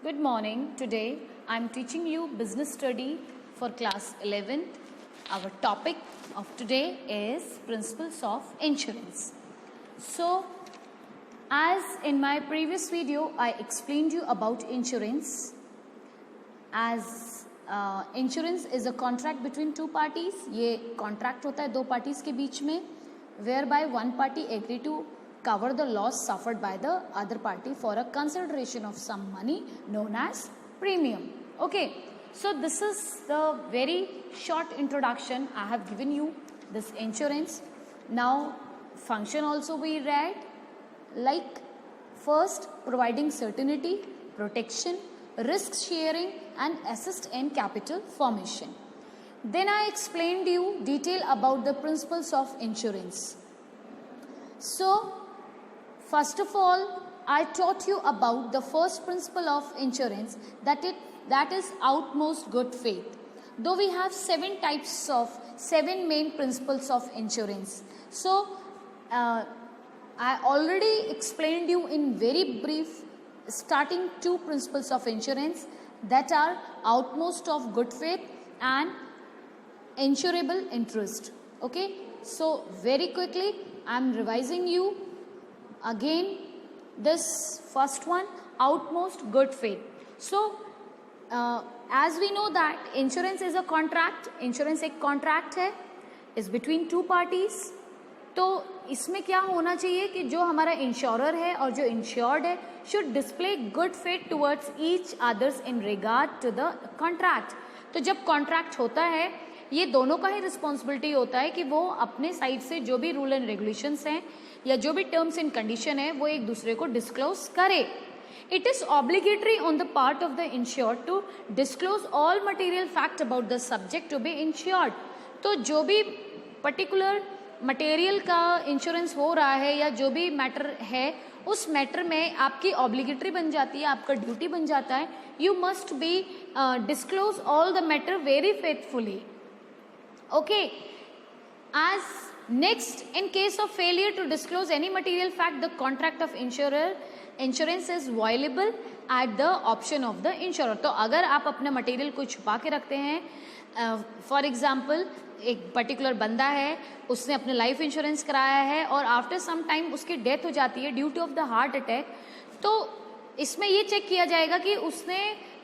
Good morning. Today I am teaching you business study for class 11th. Our topic of today is principles of insurance. So, as in my previous video I explained you about insurance. As insurance is a contract between two parties. ये contract होता है दो parties के बीच में, whereby one party agree to cover the loss suffered by the other party for a consideration of some money known as premium. Okay, so this is the very short introduction I have given you this insurance. Now function also we read, like first providing certainty, protection, risk sharing and assist in capital formation. Then I explained you detail about the principles of insurance. So first of all, I taught you about the first principle of insurance, that is utmost good faith. Though we have seven main principles of insurance. So I already explained you in very brief starting two principles of insurance, that are utmost of good faith and insurable interest. Okay, so very quickly I am revising you again this first one, utmost good faith. So as we know that insurance is a contract, insurance एक contract है, is between two parties. तो इसमें क्या होना चाहिए कि जो हमारा इंश्योरर है और जो इंश्योर्ड है should display good faith towards each others in regard to the contract. तो जब कॉन्ट्रैक्ट होता है ये दोनों का ही रिस्पॉन्सिबिलिटी होता है कि वो अपने साइड से जो भी रूल एंड रेगुलेशंस हैं या जो भी टर्म्स एंड कंडीशन है वो एक दूसरे को डिस्क्लोज करे. It is obligatory on the part of the insured to disclose all material fact about the subject to be insured. तो जो भी पर्टिकुलर मटेरियल का इंश्योरेंस हो रहा है या जो भी मैटर है उस मैटर में आपकी ऑब्लिगेटरी बन जाती है, आपका ड्यूटी बन जाता है. You must be disclose all the matter very faithfully. Okay, as next, in case of failure to disclose any material fact, the contract of insurance is violable at the option of the insurer. तो अगर आप अपने material को छुपा के रखते हैं, for example एक पर्टिकुलर बंदा है, उसने अपने लाइफ इंश्योरेंस कराया है और आफ्टर सम टाइम उसकी डेथ हो जाती है due two of the heart attack, तो इसमें ये चेक किया जाएगा कि उसने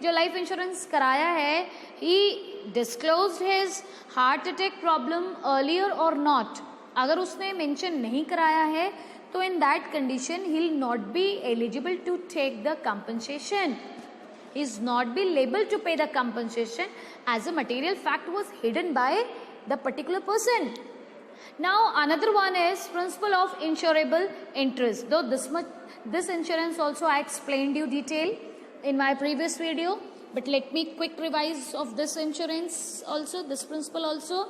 जो लाइफ इंश्योरेंस कराया है ही disclosed his heart attack problem earlier or not. अगर उसने मेंशन नहीं कराया है तो in that condition he will not be eligible to take the compensation. He is not be liable to pay the compensation as a material fact was hidden by the particular person. Now another one is principle of insurable interest. Though this insurance also I explained you detail in my previous video, but let me quick revise of this insurance also, this principle also.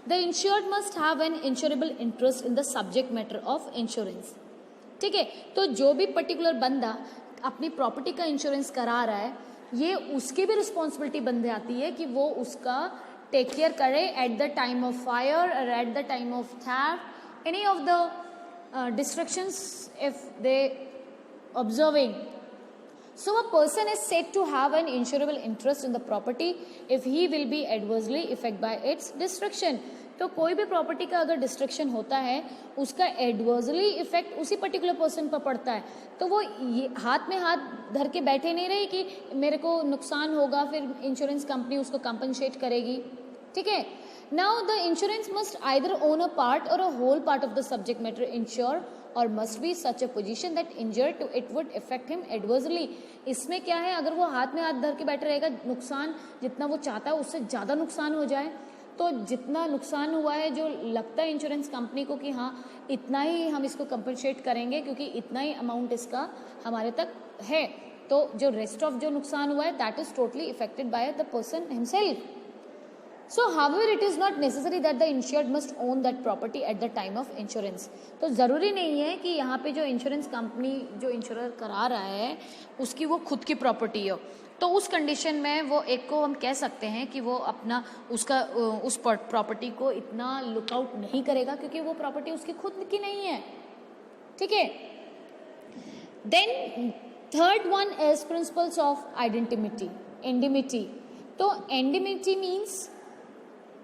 The insured must have an insurable interest in the subject matter of insurance. ठीक है, तो जो भी particular बंदा अपनी property का insurance करा रहा है ये उसकी भी रिस्पॉन्सिबिलिटी बन जाती है कि वो उसका टेक केयर करे at the time of fire और at the time of theft, any of the destructions if they observing. So a person is said to have an insurable interest in the property if he will be adversely affected by its destruction. तो कोई भी property का अगर destruction होता है उसका adversely effect उसी particular person पर पड़ता है. तो वो ये हाथ में हाथ धर के बैठे नहीं रहे कि मेरे को नुकसान होगा फिर इंश्योरेंस कंपनी उसको कंपनसेट करेगी. ठीक है. Now the insurance must either own a part or a whole part of the subject matter insure और must be such a position that injured to it would effect him adversely. इसमें क्या है, अगर वो हाथ में हाथ धर के बैठे रहेगा, नुकसान जितना वो चाहता है उससे ज़्यादा नुकसान हो जाए, तो जितना नुकसान हुआ है जो लगता है इंश्योरेंस कंपनी को कि हाँ इतना ही हम इसको कंपनसेट करेंगे क्योंकि इतना ही अमाउंट इसका हमारे तक है, तो जो रेस्ट ऑफ जो नुकसान हुआ है that is totally affected by the person himself. So however it is not necessary that the insured must own that property at the time of insurance. तो ज़रूरी नहीं है कि यहाँ पे जो इंश्योरेंस कंपनी जो इंश्योरर करा रहा है उसकी वो खुद की प्रॉपर्टी हो. तो उस कंडीशन में वो एक को हम कह सकते हैं कि वो अपना उस प्रॉपर्टी को इतना लुकआउट नहीं करेगा क्योंकि वो प्रॉपर्टी उसकी खुद की नहीं है. ठीक है. Then third one is principles of identity, indemnity. तो indemnity means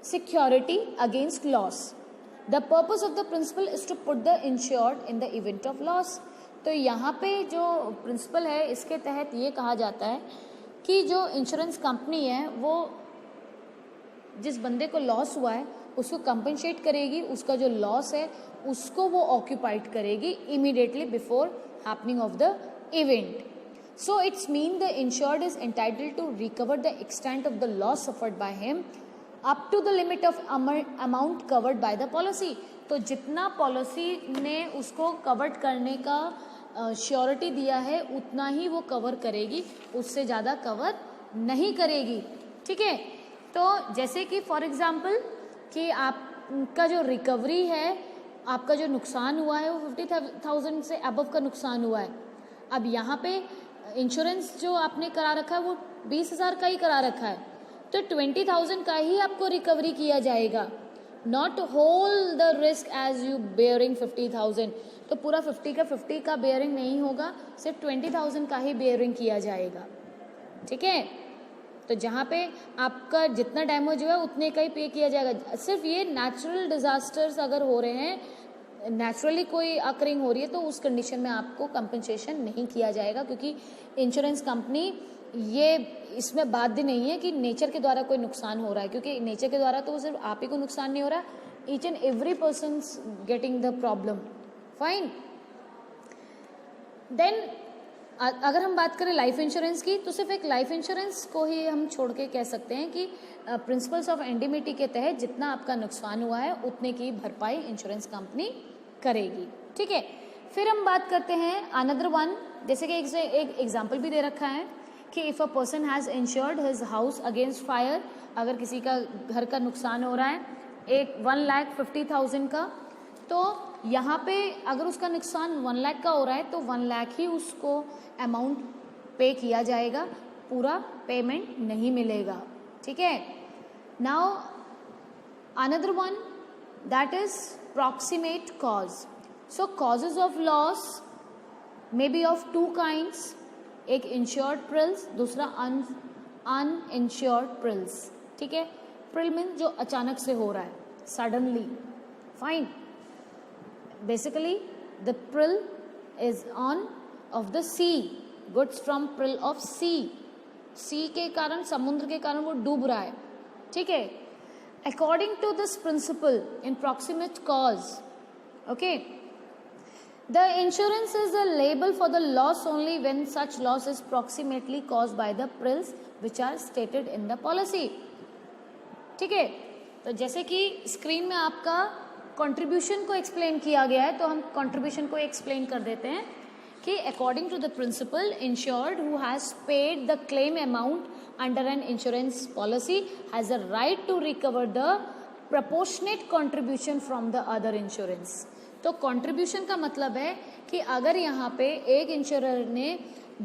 security against loss. The purpose of the principle is to put the insured in the event of loss. तो यहाँ पे जो प्रिंसिपल है इसके तहत ये कहा जाता है कि जो इंश्योरेंस कंपनी है वो जिस बंदे को लॉस हुआ है उसको कंपनसेट करेगी, उसका जो लॉस है उसको वो ऑक्यूपाइड करेगी immediately before happening of the event. So it's mean the insured is entitled to recover the extent of the loss suffered by him up to the limit of amount covered by the policy. तो जितना policy ने उसको covered करने का surety दिया है उतना ही वो कवर करेगी, उससे ज़्यादा कवर नहीं करेगी। ठीक है, तो जैसे कि फॉर एग्जांपल कि आपका जो रिकवरी है, आपका जो नुकसान हुआ है वो 50,000 से अबव का नुकसान हुआ है। अब यहाँ पे इंश्योरेंस जो आपने करा रखा है वो 20,000 का ही करा रखा है, तो 20,000 का ही आपको रिकवरी किया जाएगा, not whole the risk as you bearing 50,000। तो पूरा 50 का 50 का बेयरिंग नहीं होगा, सिर्फ 20,000 का ही बेयरिंग किया जाएगा। ठीक है, तो जहाँ पे आपका जितना डैमेज हुआ है उतने का ही पे किया जाएगा। सिर्फ ये नेचुरल डिजास्टर्स अगर हो रहे हैं, नेचुरली कोई अकरिंग हो रही है, तो उस कंडीशन में आपको कंपनसेशन नहीं किया जाएगा, क्योंकि इंश्योरेंस कंपनी ये इसमें बाध्य नहीं है कि नेचर के द्वारा कोई नुकसान हो रहा है, क्योंकि नेचर के द्वारा तो सिर्फ आप ही को नुकसान नहीं हो रहा, each and every person getting the problem. Fine. Then अगर हम बात करें लाइफ इंश्योरेंस की, तो सिर्फ एक लाइफ इंश्योरेंस को ही हम छोड़ के कह सकते हैं कि प्रिंसिपल्स ऑफ इंडिमिटी के तहत जितना आपका नुकसान हुआ है उतने की भरपाई इंश्योरेंस कंपनी करेगी। ठीक है, फिर हम बात करते हैं अनदर वन, जैसे कि एक एग्जाम्पल भी दे रखा है कि if a person has insured his house against fire, अगर किसी का घर का नुकसान हो रहा है 1,50,000 का, तो यहाँ पे अगर उसका नुकसान 1 लाख का हो रहा है तो 1 लाख ही उसको अमाउंट पे किया जाएगा, पूरा पेमेंट नहीं मिलेगा। ठीक है, now another one that is proximate cause. So causes of loss may be of two kinds, एक इंश्योर्ड प्रिल्स, दूसरा अनइंश्योर्ड प्रिल्स। ठीक है, प्रिल मीन जो अचानक से हो रहा है, suddenly. Fine, basically the peril is on of the sea, goods from peril of sea के कारण, समुद्र के कारण वो डूब रहा है। ठीक है, according to this principle in proximate cause, okay, the insurance is a liable for the loss only when such loss is proximately caused by the perils which are stated in the policy। ठीक है, तो जैसे कि screen में आपका contribution को explain किया गया है, तो हम कंट्रीब्यूशन को एक्सप्लेन कर देते हैं कि according to the principle, insured who has paid the claim amount under an insurance policy has a right to recover the proportionate contribution from the other insurance. तो कंट्रीब्यूशन का मतलब है कि अगर यहाँ पे एक इंश्योरर ने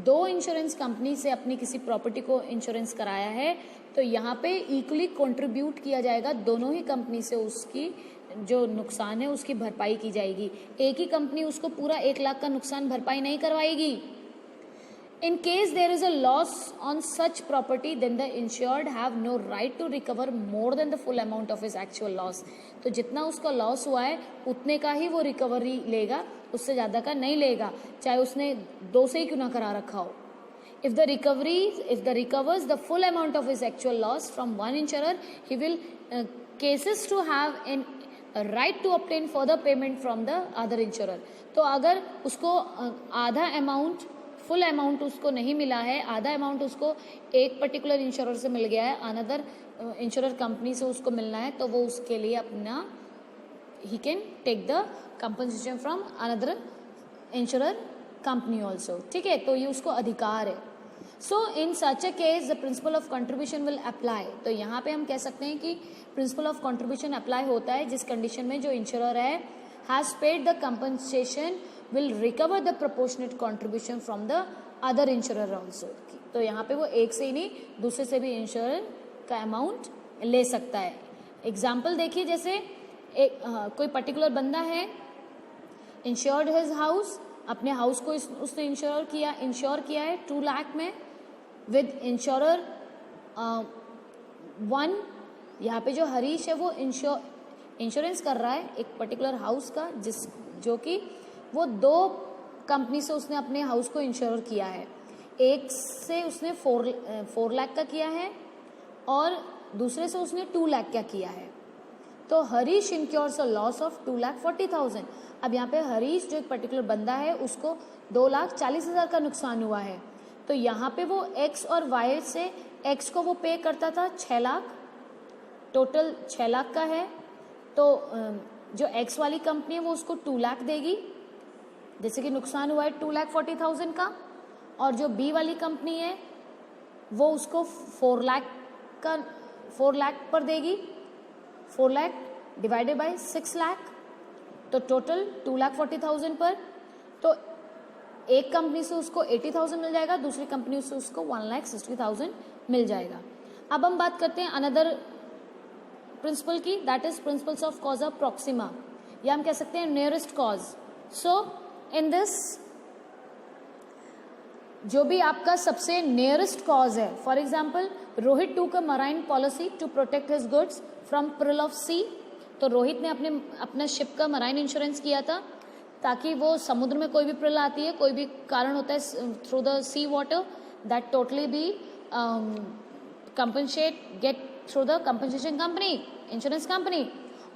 2 इंश्योरेंस कंपनी से अपनी किसी प्रॉपर्टी को इंश्योरेंस कराया है, तो यहाँ पे इक्वली कंट्रीब्यूट किया जाएगा, दोनों ही कंपनी से उसकी जो नुकसान है उसकी भरपाई की जाएगी। एक ही कंपनी उसको पूरा 1 लाख का नुकसान भरपाई नहीं करवाएगी। In case there is a loss on such property, then the insured have no right to recover more than the full amount of his actual loss। तो जितना उसका लॉस हुआ है उतने का ही वो रिकवरी लेगा, उससे ज़्यादा का नहीं लेगा, चाहे उसने 2 से ही क्यों ना करा रखा हो। If the recovers the full amount of his actual loss from one insurer, he will cases to have a right to obtain further payment from the other insurer। तो अगर उसको आधा अमाउंट, फुल अमाउंट उसको नहीं मिला है, आधा amount उसको एक पर्टिकुलर इंश्योरर से मिल गया है, अनदर इंश्योरर कंपनी से उसको मिलना है, तो वो उसके लिए अपना ही can take the compensation from another insurer company also. ठीक है, तो ये उसको अधिकार है। So in such a case the principle of contribution will apply. तो यहाँ पे हम कह सकते हैं कि प्रिंसिपल ऑफ कंट्रीब्यूशन अप्लाई होता है जिस कंडीशन में जो इंश्योरर है has paid the compensation will recover the proportionate contribution from the other insurer also। तो यहाँ पे वो एक से ही नहीं दूसरे से भी इंश्योरर का अमाउंट ले सकता है। एग्जाम्पल देखिए, जैसे कोई पर्टिकुलर बंदा है, इंश्योर्ड हिज हाउस अपने हाउस को उसने इंश्योर किया है 2 लाख में विद इंश्योरर 1। यहाँ पे जो हरीश है वो इंश्योरेंस कर रहा है एक पर्टिकुलर हाउस का, जो कि वो 2 कंपनी से उसने अपने हाउस को इंश्योर किया है। एक से उसने 4 लाख का किया है और दूसरे से उसने 2 लाख का किया है। तो Harish insures a loss of 2,40,000। अब यहाँ पे हरीश जो एक पर्टिकुलर बंदा है उसको 2,40,000 का नुकसान हुआ है। तो यहाँ पे वो एक्स और वाई से एक्स को वो पे करता था 6 लाख, टोटल 6 लाख का है। तो जो एक्स वाली कंपनी है वो उसको 2 लाख देगी, जैसे कि नुकसान हुआ है 2,40,000 का, और जो बी वाली कंपनी है वो उसको 4 लाख पर देगी, 4 लाख डिवाइडेड बाय 6 लाख, तो टोटल 2,40,000 पर। तो एक कंपनी से उसको 80,000 मिल जाएगा, दूसरी कंपनी से उसको 1,60,000 मिल जाएगा। अब हम बात करते हैं अनदर प्रिंसिपल की, that is principles of causa proxima, या हम कह सकते हैं nearest cause. So in this जो भी आपका सबसे नियरेस्ट कॉज है, for example Rohit took a marine policy to protect his goods from peril of sea. तो रोहित ने अपना शिप का मराइन इंश्योरेंस किया था ताकि वो समुद्र में कोई भी peril आती है, कोई भी कारण होता है through the sea water, that totally be get through the compensation company, insurance company.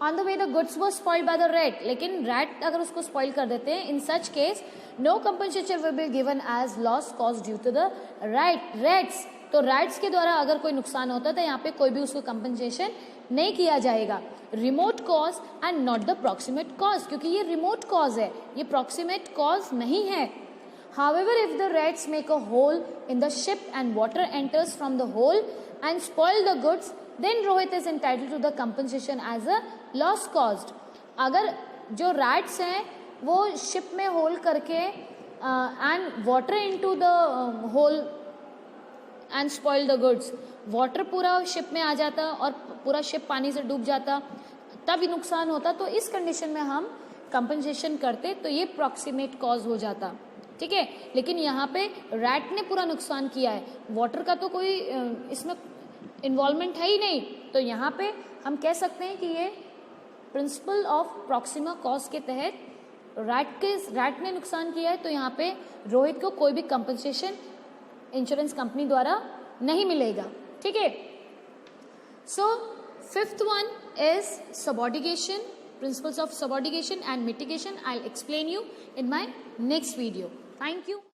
On the way the goods were spoiled by the rat, लेकिन रैट अगर उसको स्पॉइल कर देते हैं, in such case no compensation will be given as loss cause due to the rats. तो rats के द्वारा अगर कोई नुकसान होता है तो यहाँ पे कोई भी उसको कंपनसेशन नहीं किया जाएगा। Remote cause and not the proximate cause, क्योंकि ये रिमोट कॉज है, ये प्रॉक्सिमेट कॉज नहीं है। However, if the rats make a hole in the ship and water enters from the hole and spoil the goods, then Rohit is entitled to the compensation as a loss caused. अगर जो rats हैं वो ship में whole करके and water into the hole and spoil the goods, water पूरा ship में आ जाता और पूरा शिप पानी से डूब जाता, तब ही नुकसान होता। तो इस कंडीशन में हम कंपनसेशन करते तो ये प्रॉक्सिमेट कॉज हो जाता, ठीक है। लेकिन यहाँ पे रैट ने पूरा नुकसान किया है, वाटर का तो कोई इसमें इन्वॉल्वमेंट है ही नहीं, तो यहाँ पे हम कह सकते हैं कि ये प्रिंसिपल ऑफ प्रॉक्सिमा कॉज के तहत रैट ने नुकसान किया है, तो यहाँ पे रोहित को कोई भी कंपनसेशन इंश्योरेंस कंपनी द्वारा नहीं मिलेगा, ठीक है। So fifth one is subordination, principles of subordination and mitigation. I'll explain you in my next video. Thank you.